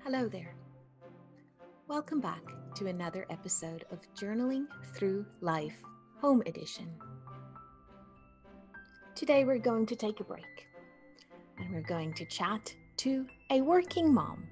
Hello there. Welcome back to another episode of Journaling Through Life, Home Edition. Today we're going to take a break and we're going to chat to a working mom.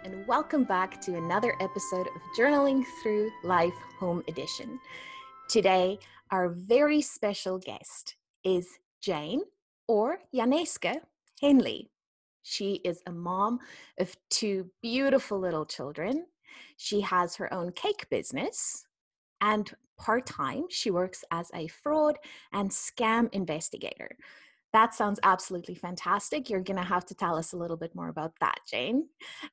And welcome back to another episode of Journaling Through Life Home Edition. Today, our very special guest is Jane, or Janeske, Henley. She is a mom of two beautiful little children. She has her own cake business, and part-time, she works as a fraud and scam investigator. That sounds absolutely fantastic. You're going to have to tell us a little bit more about that, Jane.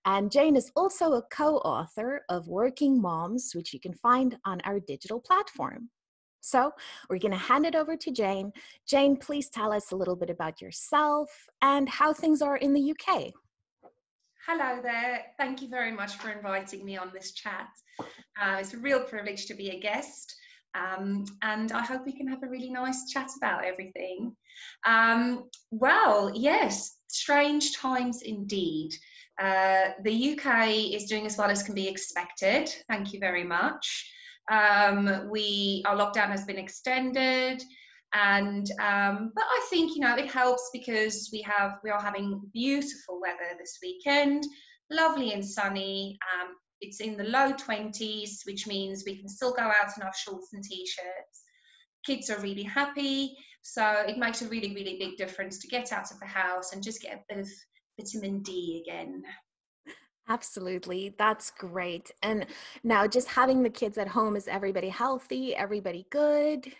And Jane is also a co-author of Working Moms, which you can find on our digital platform. So we're going to hand it over to Jane. Jane, please tell us a little bit about yourself and how things are in the UK. Hello there. Thank you very much for inviting me on this chat. It's a real privilege to be a guest. And I hope we can have a really nice chat about everything. Well, yes, strange times indeed. The UK is doing as well as can be expected. Thank you very much. Our lockdown has been extended, and but I think it helps because we are having beautiful weather this weekend, lovely and sunny. It's in the low 20s, which means we can still go out in our shorts and t-shirts. Kids are really happy, so it makes a really, really big difference to get out of the house and just get a bit of vitamin D again. Absolutely. That's great. And now just having the kids at home, is everybody healthy? Everybody good?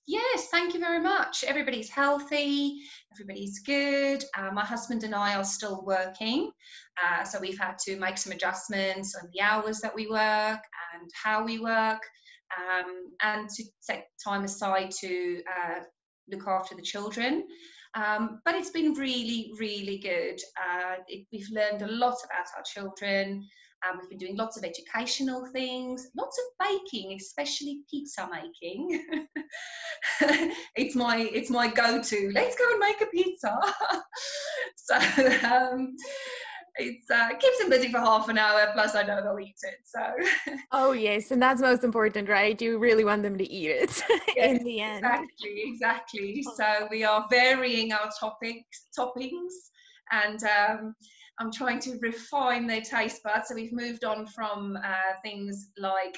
Yes, thank you very much. Everybody's healthy, everybody's good. My husband and I are still working, so we've had to make some adjustments on the hours that we work and how we work, and to take time aside to look after the children. But it's been really, really good. We've learned a lot about our children. We've been doing lots of educational things, lots of baking, especially pizza making. It's my go-to. Let's go and make a pizza. So it keeps them busy for half an hour. Plus, I know they'll eat it. So. Oh yes, and that's most important, right? You really want them to eat it Yes, in the end. Exactly. So we are varying our toppings, and I'm trying to refine their taste buds. So we've moved on from things like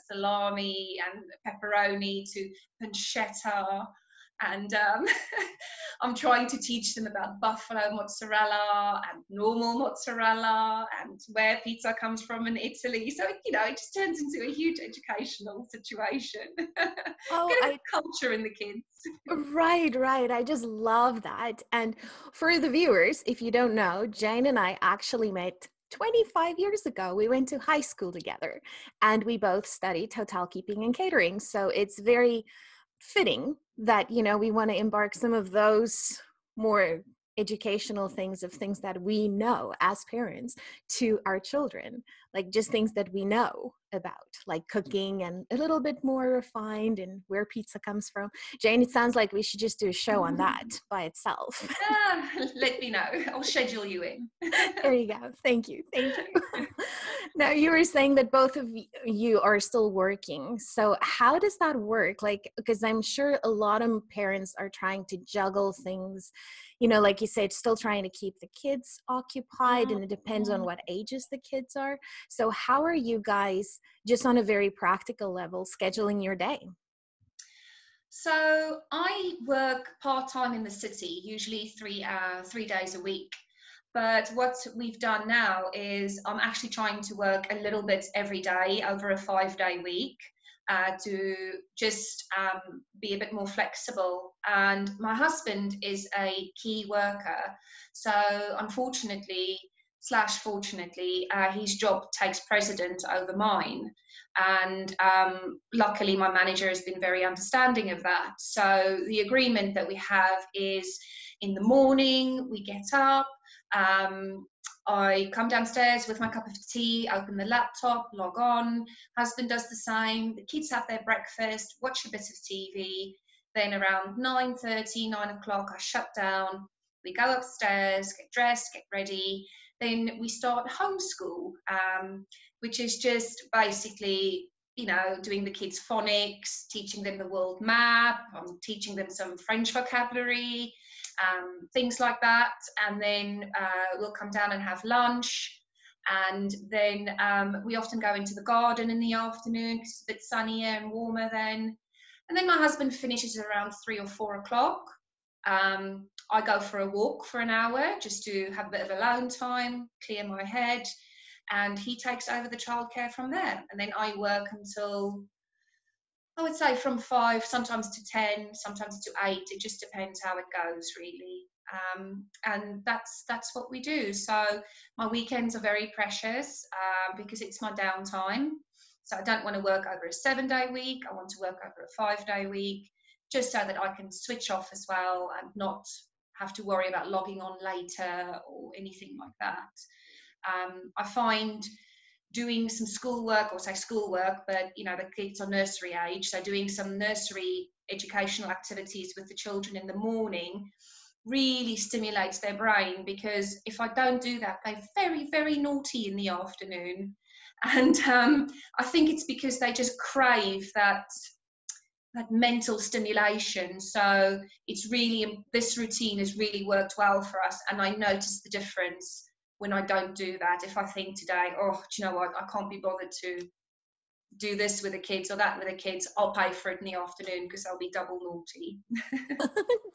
salami and pepperoni to pancetta, and I'm trying to teach them about buffalo mozzarella and normal mozzarella and where pizza comes from in Italy. So it just turns into a huge educational situation. Oh, Get a bit of culture in the kids. Right. I just love that. And for the viewers, if you don't know, Jane and I actually met 25 years ago. We went to high school together and we both studied hotel keeping and catering. So it's very fitting that, we want to embark some of those more educational things that we know as parents to our children, like just things that we know about, like cooking and a little bit more refined and where pizza comes from. Jane, it sounds like we should just do a show on that by itself. Let me know. I'll schedule you in. There you go. Thank you. Now, you were saying that both of you are still working. So how does that work? Like, because I'm sure a lot of parents are trying to juggle things, like you said, still trying to keep the kids occupied, and it depends on what ages the kids are. So how are you guys, just on a very practical level, scheduling your day? So I work part-time in the city, usually 3 days a week. But what we've done now is I'm actually trying to work a little bit every day over a 5-day week, to just be a bit more flexible. And my husband is a key worker. So unfortunately, fortunately, his job takes precedent over mine. And luckily, my manager has been very understanding of that. So the agreement that we have is in the morning, we get up, I come downstairs with my cup of tea, open the laptop, log on. Husband does the same. The kids have their breakfast, watch a bit of TV. Then around 9:30, 9 o'clock, I shut down. We go upstairs, get dressed, get ready. Then we start homeschool, which is just basically, doing the kids phonics, teaching them the world map, teaching them some French vocabulary, things like that. And then we'll come down and have lunch. And then we often go into the garden in the afternoon because it's a bit sunnier and warmer then. And then my husband finishes around 3 or 4 o'clock. I go for a walk for an hour just to have a bit of alone time, clear my head. And he takes over the childcare from there. And then I work until, I would say, from 5, sometimes to 10, sometimes to 8. It just depends how it goes, really. And that's what we do. So my weekends are very precious because it's my downtime. So I don't want to work over a 7-day week. I want to work over a 5-day week, just so that I can switch off as well and not have to worry about logging on later or anything like that. I find doing some schoolwork, but the kids are nursery age, so doing some nursery educational activities with the children in the morning really stimulates their brain, because if I don't do that, they're very, very naughty in the afternoon. And I think it's because they just crave that mental stimulation. So it's really, this routine has really worked well for us, and I notice the difference when I don't do that. If I think today, oh, do you know what, I can't be bothered to do this with the kids or that with the kids, I'll pay for it in the afternoon because I'll be double naughty.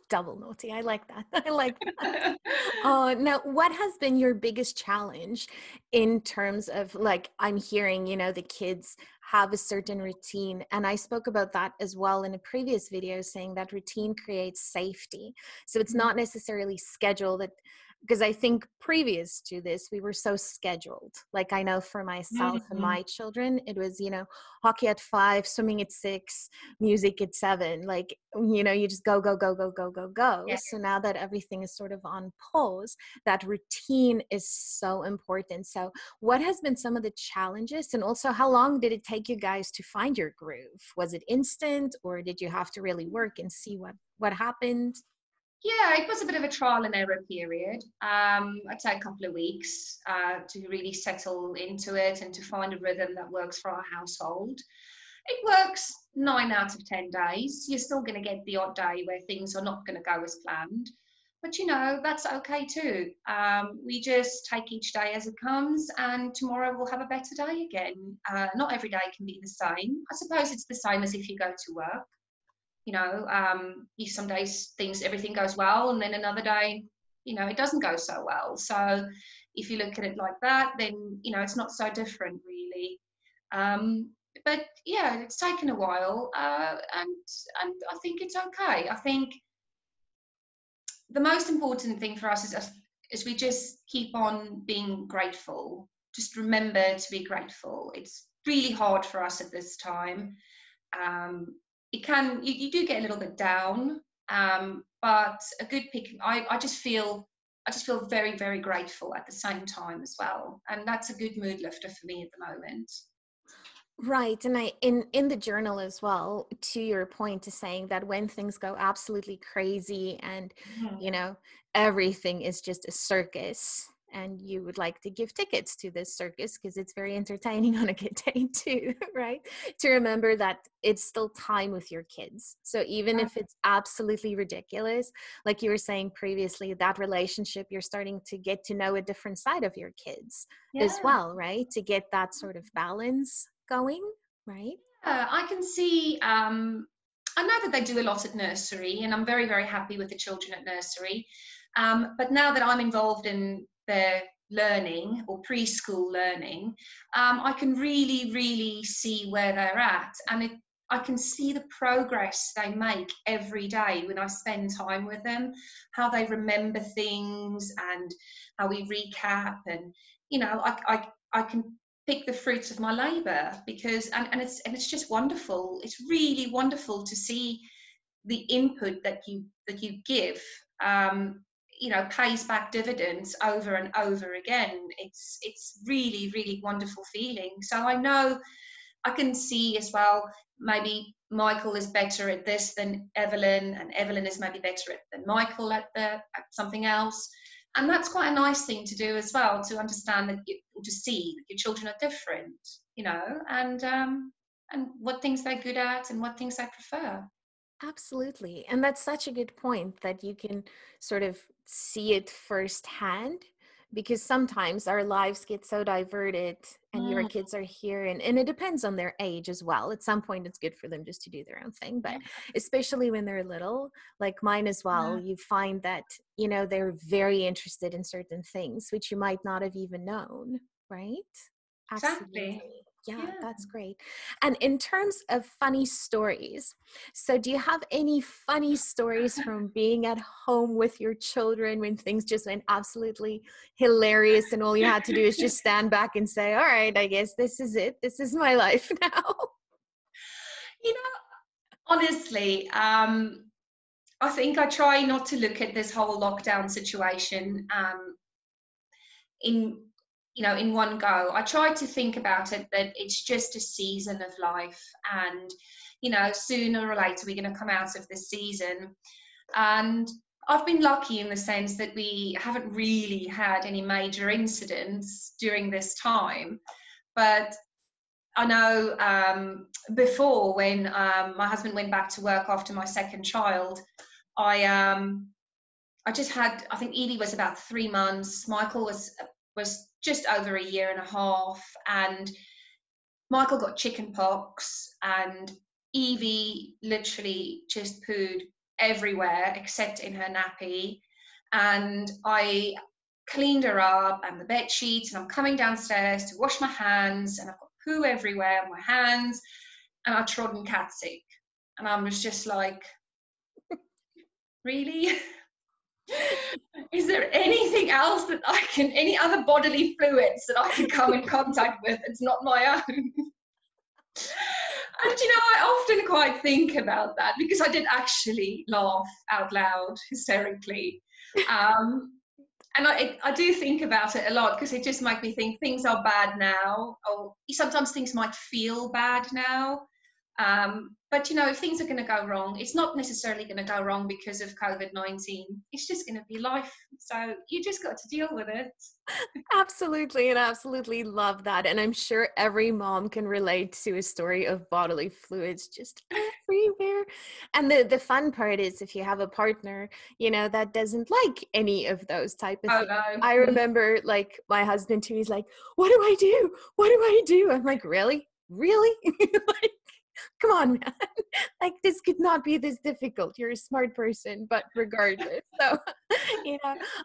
Double naughty. I like that. I like that. Now, what has been your biggest challenge in terms of, like, I'm hearing, the kids have a certain routine. And I spoke about that as well in a previous video, saying that routine creates safety. So it's not necessarily scheduled, because I think previous to this, we were so scheduled. Like, I know for myself and my children, it was, hockey at 5, swimming at 6, music at 7. Like, you just go, go, go, go, go, go, go. Yeah. So now that everything is sort of on pause, that routine is so important. So what has been some of the challenges? And also, how long did it take you guys to find your groove? Was it instant, or did you have to really work and see what happened? Yeah, it was a bit of a trial and error period. I'd say a couple of weeks to really settle into it and to find a rhythm that works for our household. It works 9 out of 10 days. You're still going to get the odd day where things are not going to go as planned. But, that's okay too. We just take each day as it comes, and tomorrow we'll have a better day again. Not every day can be the same. I suppose it's the same as if you go to work. Some days everything goes well, and then another day, it doesn't go so well. So if you look at it like that, then, it's not so different really. But yeah, it's taken a while, and I think it's okay. I think the most important thing for us is we just keep on being grateful. Just remember to be grateful. It's really hard for us at this time. You do get a little bit down, but a good pick. I just feel very, very grateful at the same time as well, and that's a good mood lifter for me at the moment. Right. And in the journal as well, to your point, to saying that when things go absolutely crazy and, everything is just a circus, and you would like to give tickets to this circus because it's very entertaining on a good day too, right? To remember that it's still time with your kids. So even if it's absolutely ridiculous, like you were saying previously, that relationship, you're starting to get to know a different side of your kids as well, right? To get that sort of balance going, right? I can see, I know that they do a lot at nursery, and I'm very, very happy with the children at nursery. But now that I'm involved in their learning or preschool learning, I can really, really see where they're at. And I can see the progress they make every day when I spend time with them, how they remember things and how we recap. And, I can pick the fruits of my labor, because and it's just wonderful. It's really wonderful to see the input that you give. pays back dividends over and over again. It's really, really wonderful feeling. So I know I can see as well, maybe Michael is better at this than Evelyn, and Evelyn is maybe better than Michael at something else. And that's quite a nice thing to do as well, to understand that to see that your children are different, and what things they're good at and what things they prefer. Absolutely. And that's such a good point, that you can sort of see it firsthand, because sometimes our lives get so diverted and your Mm, kids are here, and it depends on their age as well. At some point it's good for them just to do their own thing, but yeah, especially when they're little, like mine as well, yeah, you find that, they're very interested in certain things which you might not have even known, right? exactly. Absolutely. Yeah, Yeah. that's great. And in terms of funny stories, so do you have any funny stories from being at home with your children when things just went absolutely hilarious and all you had to do is just stand back and say, all right, I guess this is it. This is my life now. You know, honestly, I think I try not to look at this whole lockdown situation in in one go. I try to think about it that it's just a season of life, and sooner or later we're going to come out of this season. And I've been lucky in the sense that we haven't really had any major incidents during this time. But I know before, when my husband went back to work after my second child, I just had, I think Evie was about 3 months. Michael was just over a year and a half, and Michael got chicken pox, and Evie literally just pooed everywhere except in her nappy. And I cleaned her up and the bed sheets, and I'm coming downstairs to wash my hands, and I've got poo everywhere on my hands, and I trodden cat sick. And I was just like, really? Is there anything else that any other bodily fluids that I can come in contact with? It's not my own. And I often quite think about that, because I did actually laugh out loud hysterically. And I do think about it a lot, because it just makes me think things are bad now, or sometimes things might feel bad now. But if things are going to go wrong, it's not necessarily going to go wrong because of COVID-19. It's just going to be life. So you just got to deal with it. Absolutely, and absolutely love that. And I'm sure every mom can relate to a story of bodily fluids just everywhere. And the fun part is, if you have a partner, that doesn't like any of those type of Oh things. no. I remember, like, my husband too, he's like, what do I do? What do I do? I'm like, really? Really? Like, come on, man. Like, this could not be this difficult. You're a smart person, but regardless. So,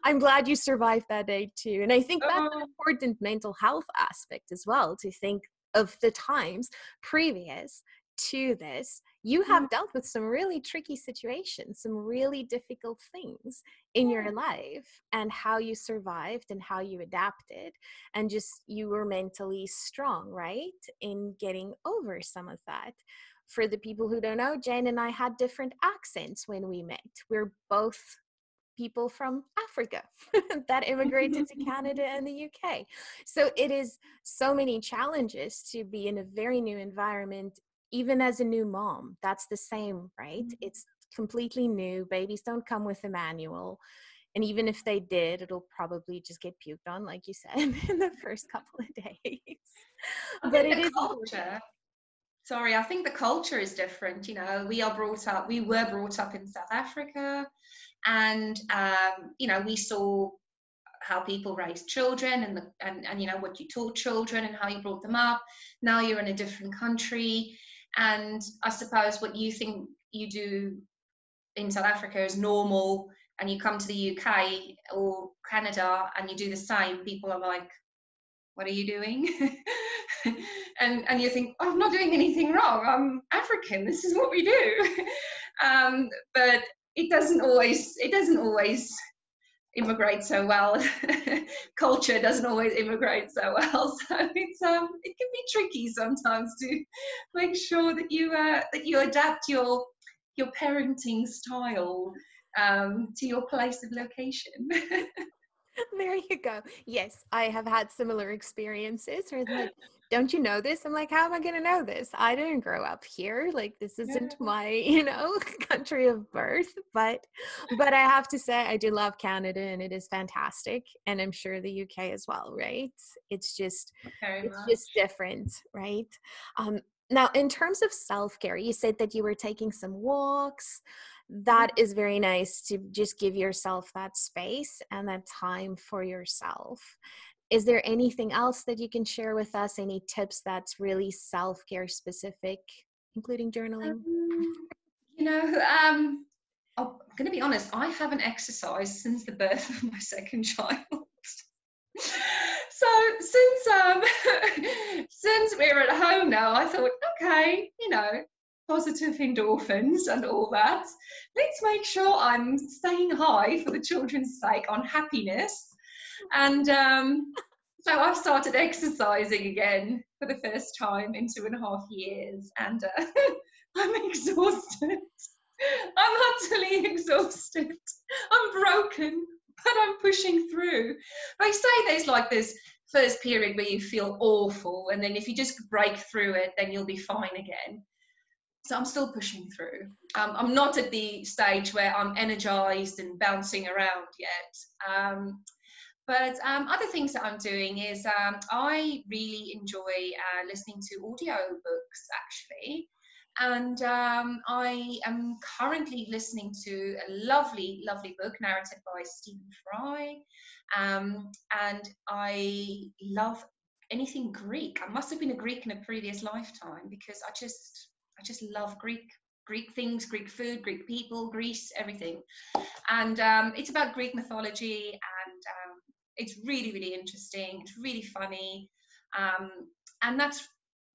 I'm glad you survived that day too. And I think that's an Oh, important mental health aspect as well, to think of the times previous to this. You mm, have dealt with some really tricky situations, some really difficult things in your life, and how you survived and how you adapted, and just you were mentally strong, right, in getting over some of that. For the people who don't know, Jane and I had different accents when we met. We're both people from Africa that immigrated to Canada and the UK. So it is so many challenges to be in a very new environment, even as a new mom. That's the same, right? It's completely new. Babies don't come with a manual. And even if they did, it'll probably just get puked on, like you said, in the first couple of days. I But think it the is important. culture. Sorry, I think the culture is different. We were brought up in South Africa, and we saw how people raise children, and what you taught children and how you brought them up. Now you're in a different country, and I suppose what you think you do in South Africa is normal, and you come to the UK or Canada and you do the same, people are like, what are you doing? and you think, oh, I'm not doing anything wrong, I'm African, this is what we do. But it doesn't always immigrate so well. Culture doesn't always immigrate so well, so it can be tricky sometimes to make sure that you adapt your parenting style. to your place of location. There you go. Yes, I have had similar experiences where it's like, don't you know this? I'm like, how am I going to know this? I didn't grow up here. Like, this isn't my, country of birth. But I have to say, I do love Canada and it is fantastic. And I'm sure the UK as well, right? It's just, Very it's much. just different, right? Um, Now, in terms of self-care, you said that you were taking some walks. That is very nice to just give yourself that space and that time for yourself. Is there anything else that you can share with us? Any tips that's really self-care specific, including journaling? You know, I'm going to be honest, I haven't exercised since the birth of my second child. So since we're at home now, I thought, okay, positive endorphins and all that. Let's make sure I'm staying high for the children's sake on happiness. And so I've started exercising again for the first time in 2.5 years, and I'm exhausted. I'm utterly exhausted. I'm broken, but I'm pushing through. They say there's like this first period where you feel awful, and then if you just break through it, then you'll be fine again. So I'm still pushing through. I'm not at the stage where I'm energized and bouncing around yet. But other things that I'm doing is I really enjoy listening to audio books, actually. And I am currently listening to a lovely, lovely book narrated by Stephen Fry. And I love anything Greek. I must have been a Greek in a previous lifetime because I just love Greek things, Greek food, Greek people, Greece, everything. And it's about Greek mythology, and it's really, really interesting. It's really funny. And that's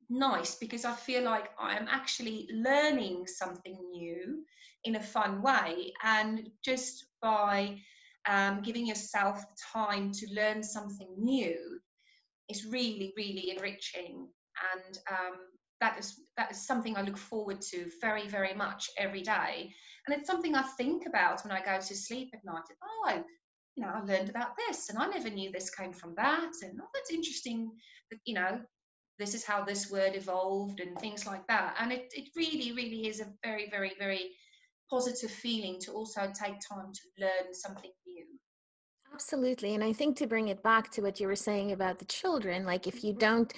nice because I feel like I am actually learning something new in a fun way. And just by giving yourself time to learn something new is really, really enriching. And that is something I look forward to very, very much every day. And it's something I think about when I go to sleep at night. Oh, I learned about this, and I never knew this came from that. And oh, that's interesting. That this is how this word evolved and things like that. And it really, really is a very, very, very positive feeling to also take time to learn something new. Absolutely. And I think to bring it back to what you were saying about the children, like if you don't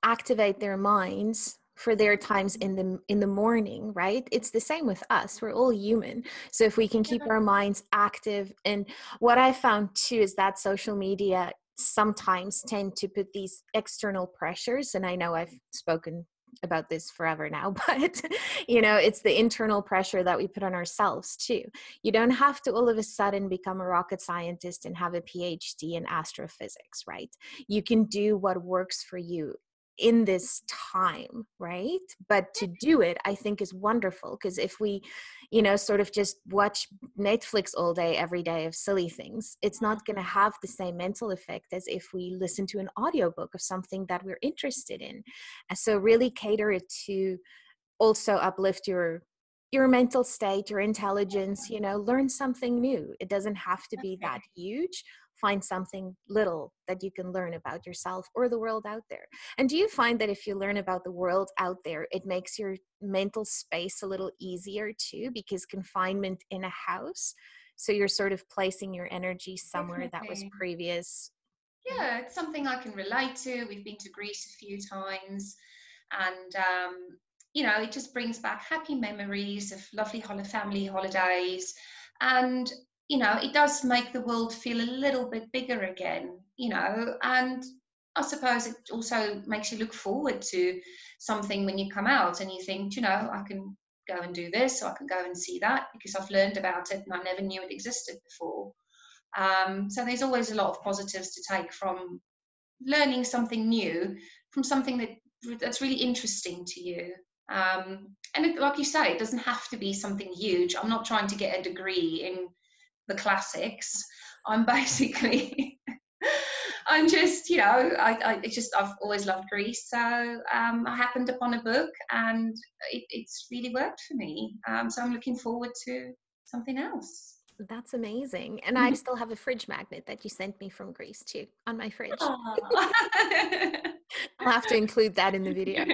activate their minds for their times in the morning, right? It's the same with us. We're all human. So if we can keep our minds active, and what I found too is that social media sometimes tend to put these external pressures, and I know I've spoken about this forever now, but it's the internal pressure that we put on ourselves too. You don't have to all of a sudden become a rocket scientist and have a PhD in astrophysics, right? You can do what works for you in this time, right? But to do it, I think, is wonderful, because if we sort of just watch Netflix all day every day of silly things, it's not going to have the same mental effect as if we listen to an audiobook of something that we're interested in. And so really cater it to also uplift your mental state, your intelligence, learn something new. It doesn't have to be that huge. Find something little that you can learn about yourself or the world out there. And do you find that if you learn about the world out there, it makes your mental space a little easier too, because confinement in a house, so you're sort of placing your energy somewhere that was Definitely. previous? Yeah, it's something I can relate to. We've been to Greece a few times, and it just brings back happy memories of lovely family holidays, and it does make the world feel a little bit bigger again. And I suppose it also makes you look forward to something when you come out and you think, I can go and do this, or I can go and see that because I've learned about it and I never knew it existed before. So there's always a lot of positives to take from learning something new, from something that's really interesting to you. And like you say, it doesn't have to be something huge. I'm not trying to get a degree in the classics. I'm basically, I'm just, I've always loved Greece. So I happened upon a book and it's really worked for me. So I'm looking forward to something else. That's amazing. And I still have a fridge magnet that you sent me from Greece too on my fridge. I'll have to include that in the video.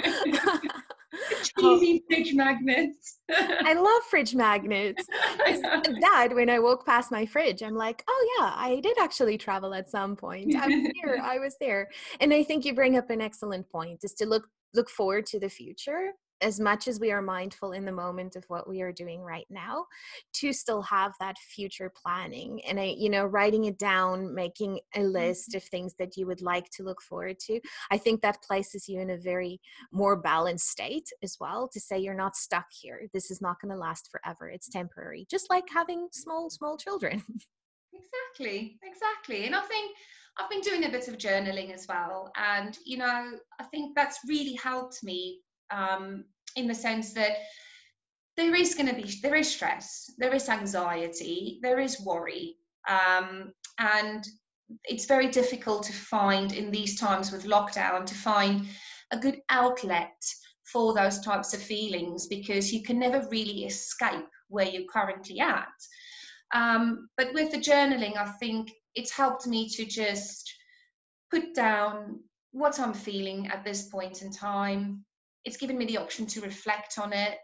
Oh, Cheesy fridge magnets. I love fridge magnets. Because that, when I walk past my fridge, I'm like, oh yeah, I did actually travel at some point. I was here, I was there. And I think you bring up an excellent point, is to look forward to the future as much as we are mindful in the moment of what we are doing right now, to still have that future planning. And writing it down, making a list of things that you would like to look forward to. I think that places you in a very more balanced state as well, to say you're not stuck here. This is not going to last forever. It's temporary, just like having small children. Exactly. And I think I've been doing a bit of journaling as well. And, I think that's really helped me, in the sense that there is stress, there is anxiety, there is worry. And it's very difficult to find in these times with lockdown, to find a good outlet for those types of feelings, because you can never really escape where you're currently at. But with the journaling, I think it's helped me to just put down what I'm feeling at this point in time. It's given me the option to reflect on it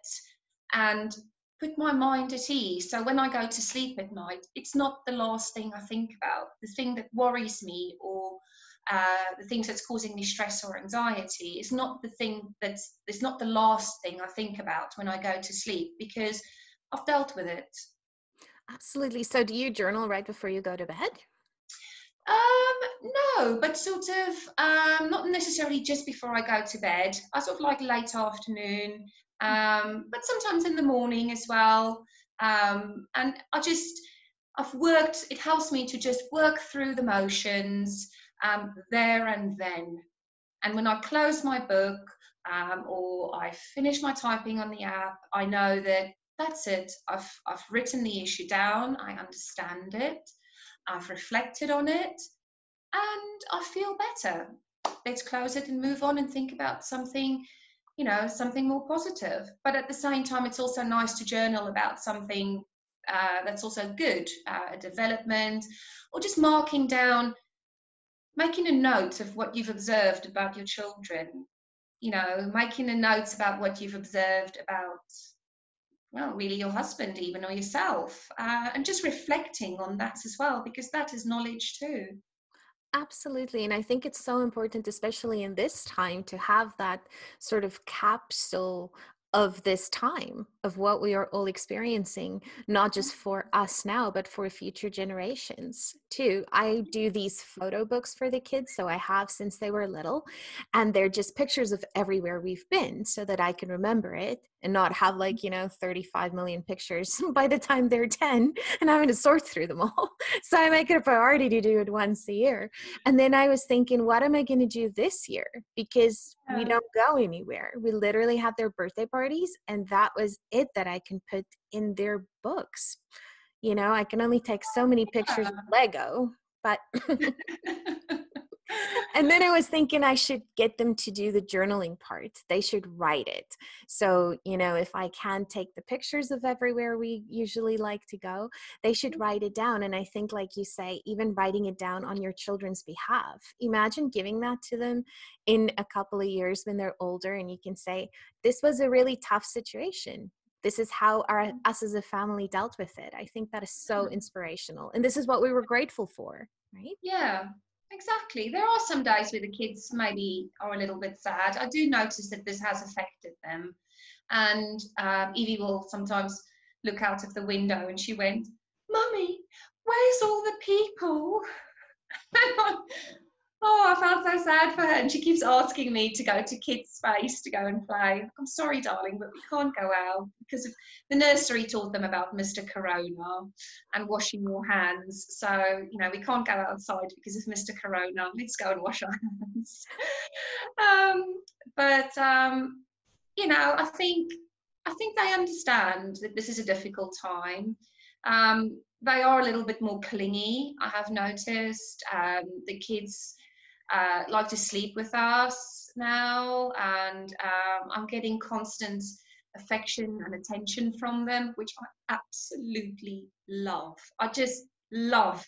and put my mind at ease. So when I go to sleep at night, it's not the last thing I think about. The thing that worries me, or the things that's causing me stress or anxiety, is not it's not the last thing I think about when I go to sleep, because I've dealt with it. Absolutely. So do you journal right before you go to bed? No, but sort of not necessarily just before I go to bed. I sort of like late afternoon, but sometimes in the morning as well. And it helps me to just work through the motions there and then. And when I close my book, or I finish my typing on the app, I know that that's it. I've written the issue down. I understand it. I've reflected on it, and I feel better. Let's close it and move on and think about something, something more positive. But at the same time, it's also nice to journal about something that's also good, a development, or just making a note of what you've observed about your children, making a note about what you've observed about, well, really your husband even, or yourself, and just reflecting on that as well, because that is knowledge too. Absolutely. And I think it's so important, especially in this time, to have that sort of capsule of this time, of what we are all experiencing, not just for us now, but for future generations too. I do these photo books for the kids, so I have since they were little, and they're just pictures of everywhere we've been, so that I can remember it and not have 35 million pictures by the time they're 10 and having to sort through them all. So I make it a priority to do it once a year. And then I was thinking, what am I going to do this year? Because we don't go anywhere. We literally have their birthday parties, and that was it that I can put in their books. I can only take so many pictures of Lego, but and then I was thinking I should get them to do the journaling part. They should write it. So, if I can take the pictures of everywhere we usually like to go, they should write it down. And I think, like you say, even writing it down on your children's behalf. Imagine giving that to them in a couple of years when they're older, and you can say, this was a really tough situation. This is how us as a family dealt with it. I think that is so inspirational. And this is what we were grateful for, right? Yeah. Exactly. There are some days where the kids maybe are a little bit sad. I do notice that this has affected them. And Evie will sometimes look out of the window, and she went, "Mummy, where's all the people?" Oh, I felt so sad for her. And she keeps asking me to go to kids' space to go and play. I'm sorry, darling, but we can't go out because the nursery taught them about Mr. Corona and washing your hands. So, we can't go outside because of Mr. Corona. Let's go and wash our hands. I think they understand that this is a difficult time. They are a little bit more clingy, I have noticed. The kids like to sleep with us now, and I'm getting constant affection and attention from them, which I absolutely love. I just love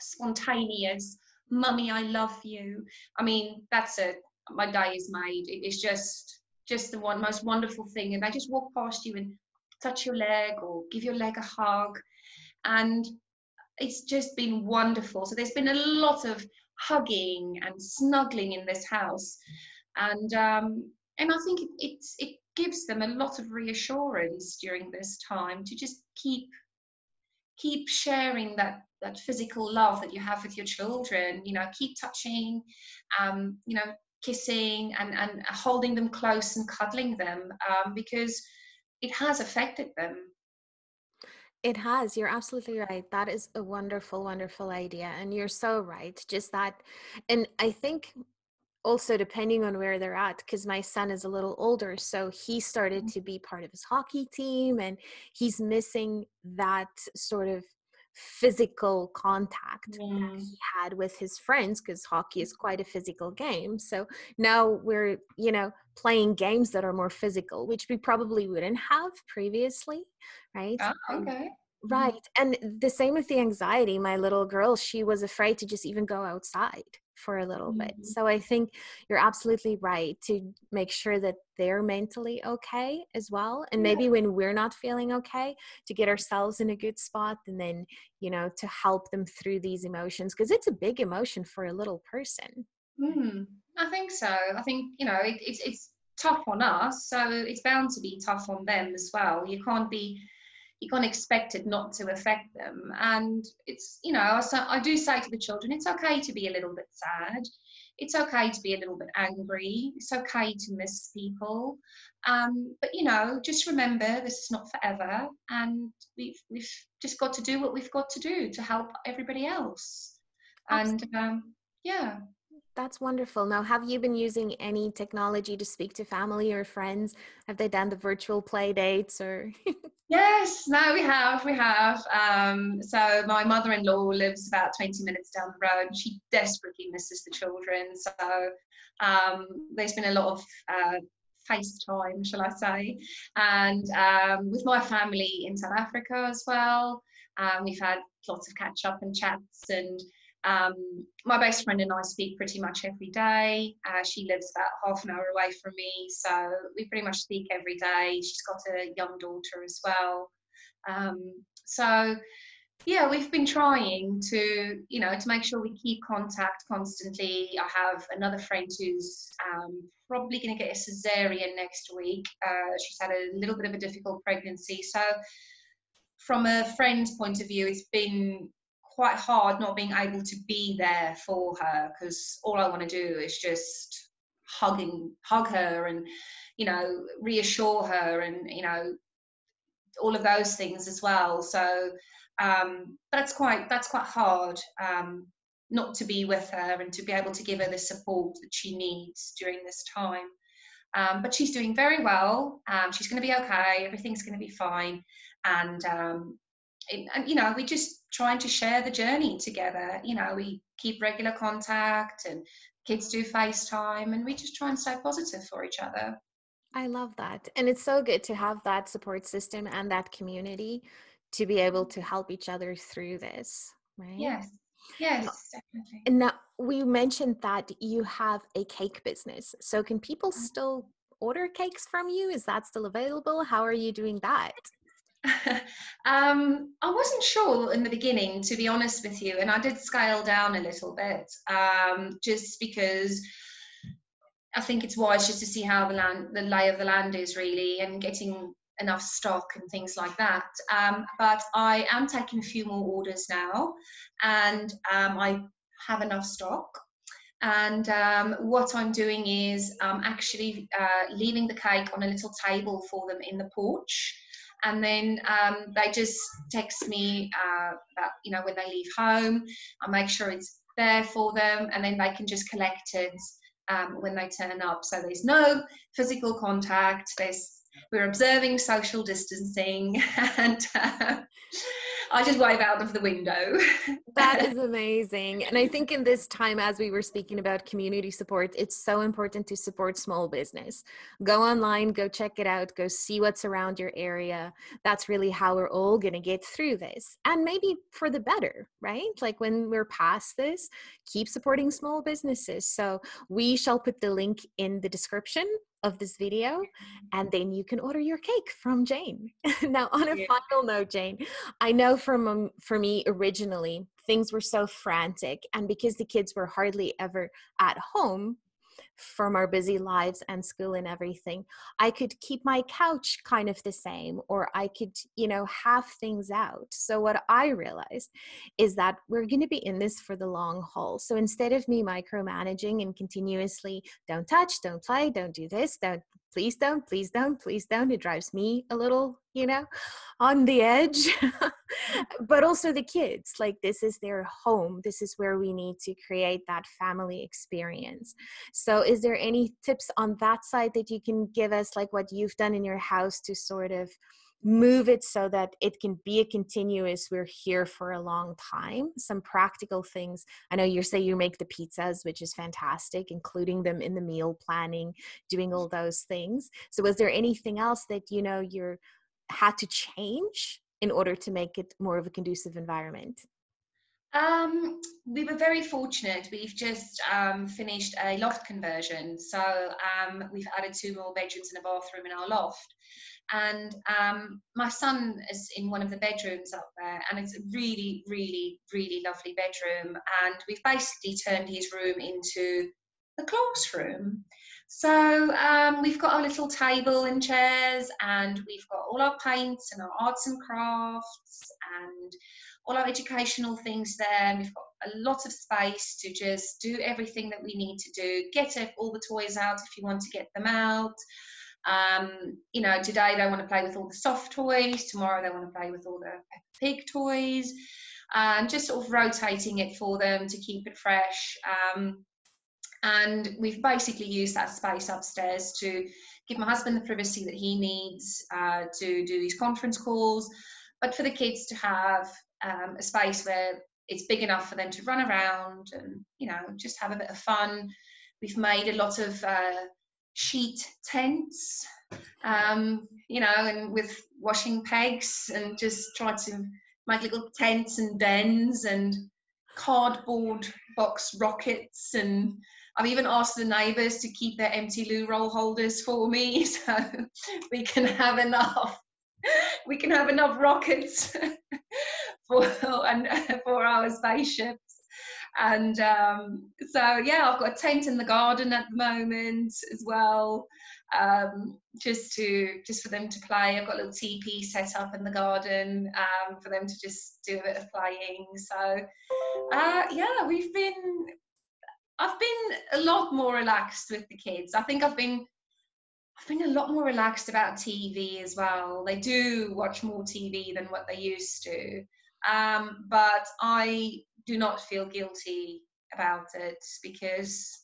spontaneous, mummy, I love you. I mean, that's it. My day is made. It is just the most wonderful thing. And they just walk past you and touch your leg or give your leg a hug. And it's just been wonderful. So there's been a lot of hugging and snuggling in this house. And I think it gives them a lot of reassurance during this time to just keep sharing that physical love that you have with your children. You know, keep touching, you know, kissing and holding them close and cuddling them, because it has affected them. It has. You're absolutely right. That is a wonderful, wonderful idea. And you're so right. Just that. And I think also depending on where they're at, because my son is a little older, so he started to be part of his hockey team and he's missing that sort of physical contact that he had with his friends, because hockey is quite a physical game. So now we're, you know, playing games that are more physical, which we probably wouldn't have previously, right? Oh, okay. Right. And the same with the anxiety. My little girl, she was afraid to just even go outside for a little bit. So I think you're absolutely right to make sure that they're mentally okay as well. And maybe when we're not feeling okay, to get ourselves in a good spot, and then, you know, to help them through these emotions, because it's a big emotion for a little person. I think so. I think, you know, it's tough on us, so it's bound to be tough on them as well. You can't expect it not to affect them. And it's, you know, I do say to the children, it's okay to be a little bit sad. It's okay to be a little bit angry. It's okay to miss people. But, you know, just remember, this is not forever. And we've just got to do what we've got to do to help everybody else. And yeah. That's wonderful. Now, have you been using any technology to speak to family or friends? Have they done the virtual play dates or? Yes, no, we have. So my mother-in-law lives about 20 minutes down the road, and she desperately misses the children. So there's been a lot of FaceTime, shall I say, and with my family in South Africa as well. We've had lots of catch-up and chats, and my best friend and I speak pretty much every day. She lives about half an hour away from me, so we pretty much speak every day. She's got a young daughter as well. So yeah, we've been trying to, you know, to make sure we keep contact constantly. I have another friend who's probably going to get a cesarean next week. She's had a little bit of a difficult pregnancy. So from a friend's point of view, it's been quite hard not being able to be there for her, because all I want to do is just hug her and, you know, reassure her, and, you know, all of those things as well. So that's quite hard, not to be with her and to be able to give her the support that she needs during this time. But she's doing very well. She's going to be okay. Everything's going to be fine. And you know, we just trying to share the journey together. You know, we keep regular contact, and kids do FaceTime, and we just try and stay positive for each other. I love that. And it's so good to have that support system and that community to be able to help each other through this, right? Yes, definitely. And now we mentioned that you have a cake business. So can people still order cakes from you? Is that still available? How are you doing that? I wasn't sure in the beginning, to be honest with you, and I did scale down a little bit, just because I think it's wise just to see how the lay of the land is really, and getting enough stock and things like that. But I am taking a few more orders now, and I have enough stock. And what I'm doing is actually leaving the cake on a little table for them in the porch. And then they just text me about, you know, when they leave home. I make sure it's there for them, and then they can just collect it when they turn up. So there's no physical contact. We're observing social distancing, and I just wave out of the window. That is amazing. And I think in this time, as we were speaking about community support, it's so important to support small business. Go online, go check it out, go see what's around your area. That's really how we're all going to get through this. And maybe for the better, right? Like when we're past this, keep supporting small businesses. So we shall put the link in the description of this video, and then you can order your cake from Jane. Now, on a Yeah. final note, Jane, I know for me originally, things were so frantic, and because the kids were hardly ever at home from our busy lives and school and everything, I could keep my couch kind of the same, or I could, have things out. So what I realized is that we're going to be in this for the long haul. So instead of me micromanaging and continuously, don't touch, don't play, don't do this, please don't, please don't, please don't. It drives me a little, on the edge. But also the kids, like this is their home. This is where we need to create that family experience. So is there any tips on that side that you can give us, like what you've done in your house to sort of move it so that it can be a continuous, we're here for a long time? Some practical things. I know you say you make the pizzas, which is fantastic, including them in the meal planning, doing all those things. So was there anything else that, you're had to change in order to make it more of a conducive environment? We were very fortunate. We've just finished a loft conversion. So we've added 2 more bedrooms and a bathroom in our loft. And my son is in one of the bedrooms up there, and it's a really, really, really lovely bedroom. And we've basically turned his room into a classroom. So we've got our little table and chairs, and we've got all our paints and our arts and crafts and all our educational things there. And we've got a lot of space to just do everything that we need to do, get all the toys out if you want to get them out. Today they want to play with all the soft toys, tomorrow they want to play with all the Peppa Pig toys, and just sort of rotating it for them to keep it fresh. And we've basically used that space upstairs to give my husband the privacy that he needs to do his conference calls, but for the kids to have a space where it's big enough for them to run around and, just have a bit of fun. We've made a lot of sheet tents, and with washing pegs, and just tried to make little tents and dens and cardboard box rockets. And I've even asked the neighbours to keep their empty loo roll holders for me, so we can have enough rockets for our spaceships. And I've got a tent in the garden at the moment as well, just for them to play. I've got a little teepee set up in the garden for them to just do a bit of playing. So I've been a lot more relaxed with the kids. I think I've been a lot more relaxed about TV as well. They do watch more TV than what they used to, but I do not feel guilty about it, because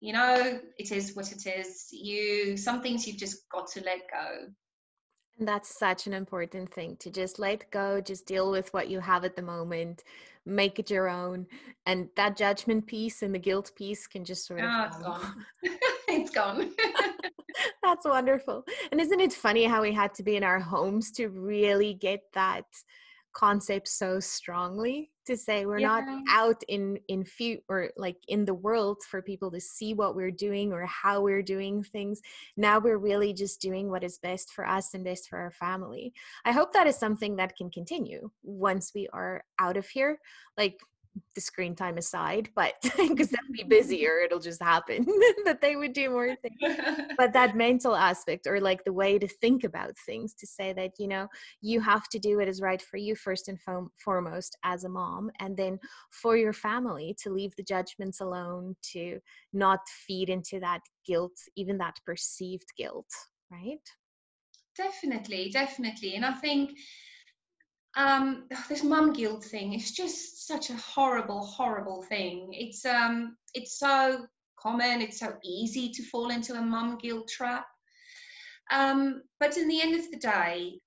it is what it is. Some things you've just got to let go. And that's such an important thing, to just let go, just deal with what you have at the moment, make it your own. And that judgment piece and the guilt piece can just sort of It's gone. It's gone. That's wonderful. And isn't it funny how we had to be in our homes to really get that concept so strongly, to say we're not out in the world for people to see what we're doing or how we're doing things. Now we're really just doing what is best for us and best for our family. I hope that is something that can continue once we are out of here, like the screen time aside, but because they'll be busier, it'll just happen that they would do more things. But that mental aspect, or like the way to think about things, to say that you have to do what is right for you first and foremost as a mom, and then for your family to leave the judgments alone, to not feed into that guilt, even that perceived guilt, right? Definitely. And I think this mum guilt thing is just such a horrible thing. It's so common, it's so easy to fall into a mum guilt trap. But in the end of the day,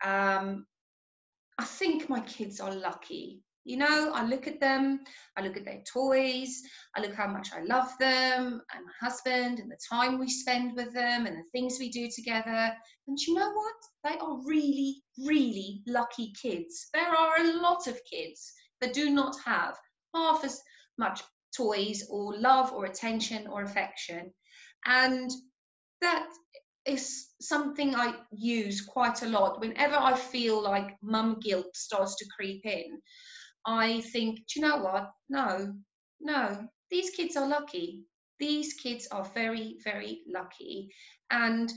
I think my kids are lucky. You know, I look at them, I look at their toys, I look how much I love them and my husband and the time we spend with them and the things we do together. And you know what? They are really, really lucky kids. There are a lot of kids that do not have half as much toys or love or attention or affection. And that is something I use quite a lot. Whenever I feel like mum guilt starts to creep in, I think, do you know what? No, no, these kids are lucky. These kids are very, very lucky. And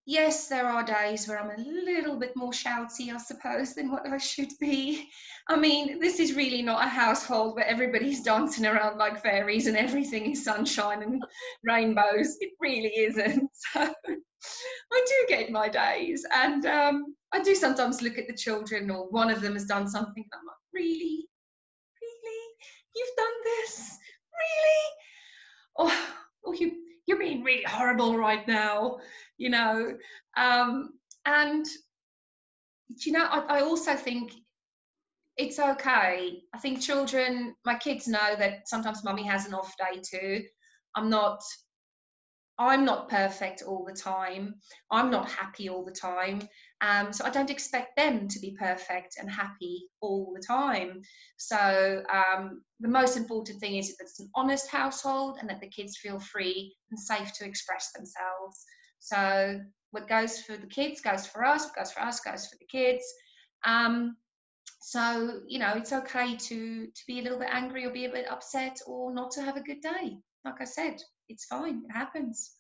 yes, there are days where I'm a little bit more shouty, I suppose, than what I should be. I mean, this is really not a household where everybody's dancing around like fairies and everything is sunshine and rainbows. It really isn't. So I do get my days. And I do sometimes look at the children, or one of them has done something, and I'm like, really? Really? You've done this? Really? Oh, you're being really horrible right now, you know. And you know, I also think it's okay. I think children, my kids know that sometimes mummy has an off day too. I'm not I'm not perfect all the time. I'm not happy all the time. So I don't expect them to be perfect and happy all the time. So the most important thing is that it's an honest household and that the kids feel free and safe to express themselves. So what goes for the kids goes for us, what goes for us goes for the kids. So, you know, it's okay to be a little bit angry or be a bit upset or not to have a good day. Like I said, it's fine. It happens.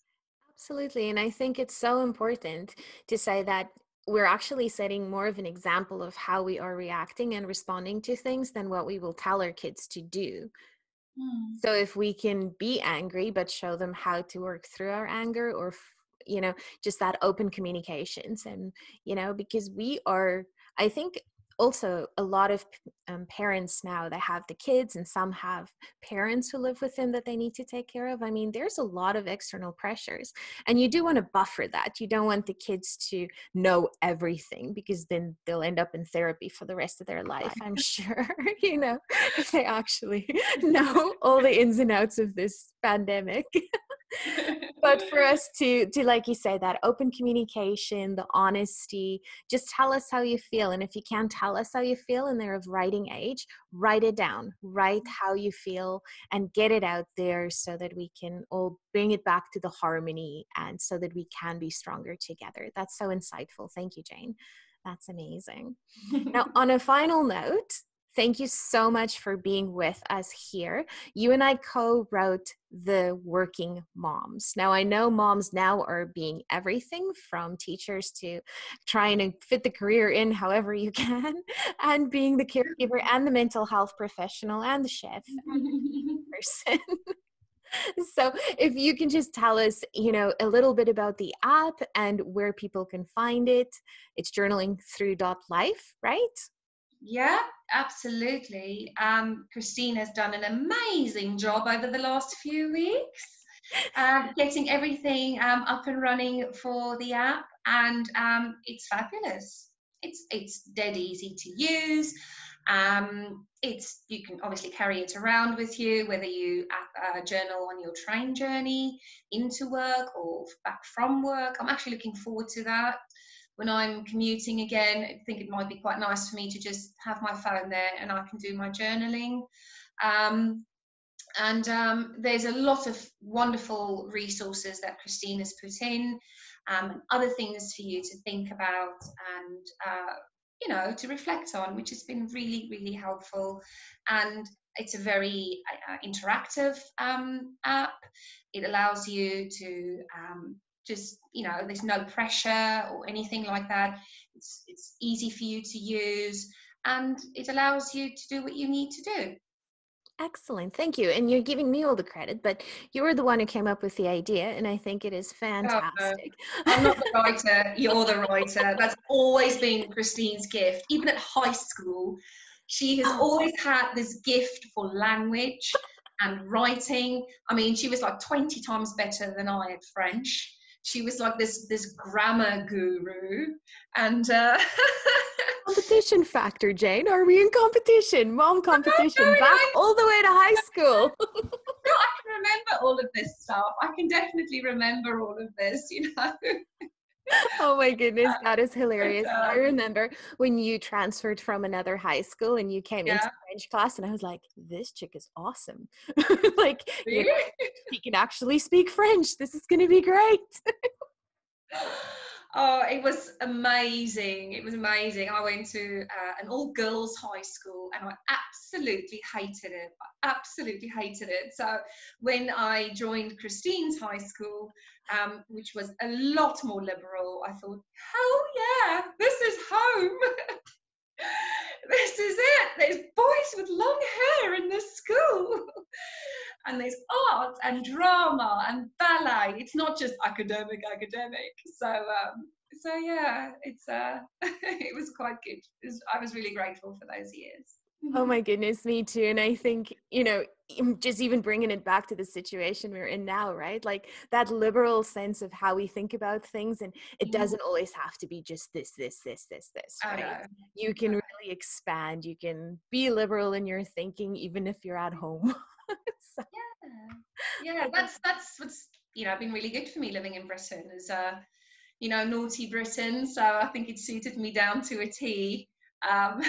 Absolutely. And I think it's so important to say that we're actually setting more of an example of how we are reacting and responding to things than what we will tell our kids to do. Mm. So if we can be angry, but show them how to work through our anger, or, you know, just that open communications. And, you know, because we are, I think, also a lot of parents now, they have the kids and some have parents who live with them that they need to take care of. I mean, there's a lot of external pressures, and you do want to buffer that. You don't want the kids to know everything, because then they'll end up in therapy for the rest of their life, I'm sure. You know, if they actually know all the ins and outs of this pandemic. But for us to like you say, that open communication, the honesty, just tell us how you feel. And if you can't tell us how you feel and they're of writing age, write it down, write how you feel and get it out there, so that we can all bring it back to the harmony, and so that we can be stronger together. That's so insightful. Thank you, Jane. That's amazing. Now, on a final note, thank you so much for being with us here. You and I co-wrote The Working Moms. Now, I know moms now are being everything from teachers to trying to fit the career in however you can, and being the caregiver and the mental health professional and the chef and the person. So if you can just tell us, you know, a little bit about the app and where people can find it. It's journalingthrough.life, right? Yeah, absolutely. Christine has done an amazing job over the last few weeks, getting everything up and running for the app, and it's fabulous. It's dead easy to use. You can obviously carry it around with you, whether you journal on your train journey into work or back from work. I'm actually looking forward to that. When I'm commuting again, I think it might be quite nice for me to just have my phone there and I can do my journaling. There's a lot of wonderful resources that Christine has put in, and other things for you to think about and you know, to reflect on, which has been really, really helpful. And it's a very interactive app. It allows you to just, you know, there's no pressure or anything like that. It's easy for you to use, and it allows you to do what you need to do. Excellent. Thank you. And you're giving me all the credit, but you were the one who came up with the idea, and I think it is fantastic. I'm not the writer, you're the writer. That's always been Christine's gift. Even at high school, she has always had this gift for language and writing. I mean, she was like 20 times better than I at French. She was like this grammar guru. And competition factor, Jane. Are we in competition? Mom competition, back all the way to high school. No, I can remember all of this stuff. I can definitely remember all of this, you know. Oh my goodness, that is hilarious. But, I remember when you transferred from another high school and you came into yeah. French class, and I was like, this chick is awesome. Like, you know, Really? she can actually speak French. This is going to be great. Oh, it was amazing. It was amazing. I went to an all-girls high school and I absolutely hated it. I absolutely hated it. So when I joined Christine's high school, which was a lot more liberal, I thought, hell yeah, this is home. This is it. There's boys with long hair in this school. And there's art and drama and ballet. It's not just academic. So yeah, it's it was quite good. I was really grateful for those years. Oh my goodness, me too. And I think, you know, just even bringing it back to the situation we're in now, right? Like that liberal sense of how we think about things. And it doesn't always have to be just this, I right? know. You can really expand. You can be liberal in your thinking, even if you're at home. So, Yeah, that's what's been really good for me living in Britain is naughty Britain. So I think it suited me down to a T. I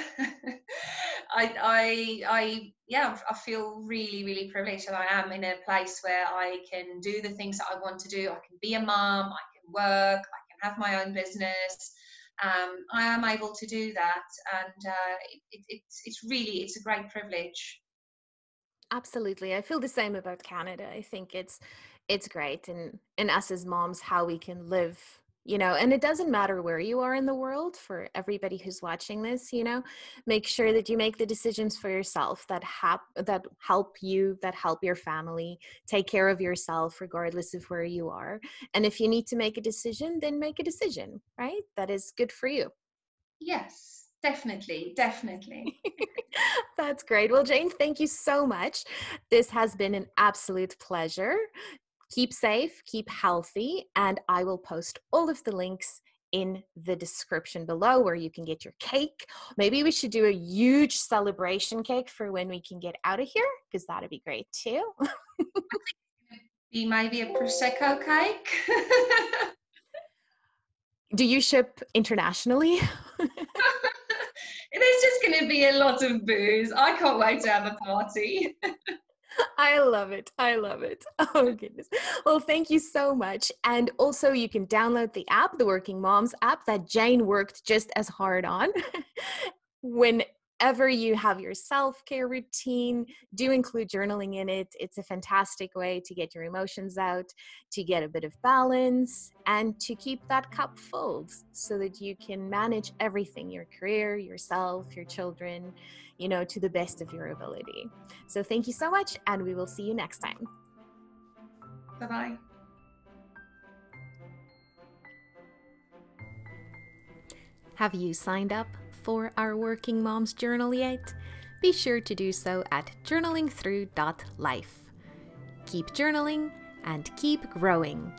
feel really, really privileged that I am in a place where I can do the things that I want to do. I can be a mum, I can work, I can have my own business. I am able to do that, and it's a great privilege. absolutely. I feel the same about Canada. I think it's great, and us as moms, how we can live, you know, and it doesn't matter where you are in the world. For everybody who's watching this, you know, make sure that you make the decisions for yourself that help you, that help your family. Take care of yourself regardless of where you are. And if you need to make a decision, then make a decision, right? That is good for you. Yes, definitely. That's great. Well, Jane, thank you so much. This has been an absolute pleasure. Keep safe, keep healthy, and I will post all of the links in the description below where you can get your cake. Maybe we should do a huge celebration cake for when we can get out of here, because that'd be great too. Be maybe a prosecco cake. Do you ship internationally? There's just going to be a lot of booze. I can't wait to have a party. I love it. I love it. Oh, goodness. Well, thank you so much. And also, you can download the app, the Working Moms app that Jane worked just as hard on. Whenever you have your self-care routine, do include journaling in it. It's a fantastic way to get your emotions out, to get a bit of balance, and to keep that cup full so that you can manage everything, your career, yourself, your children, you know, to the best of your ability. So thank you so much, and we will see you next time. Bye-bye. Have you signed up for our Working Moms Journal yet? Be sure to do so at journalingthrough.life. Keep journaling and keep growing.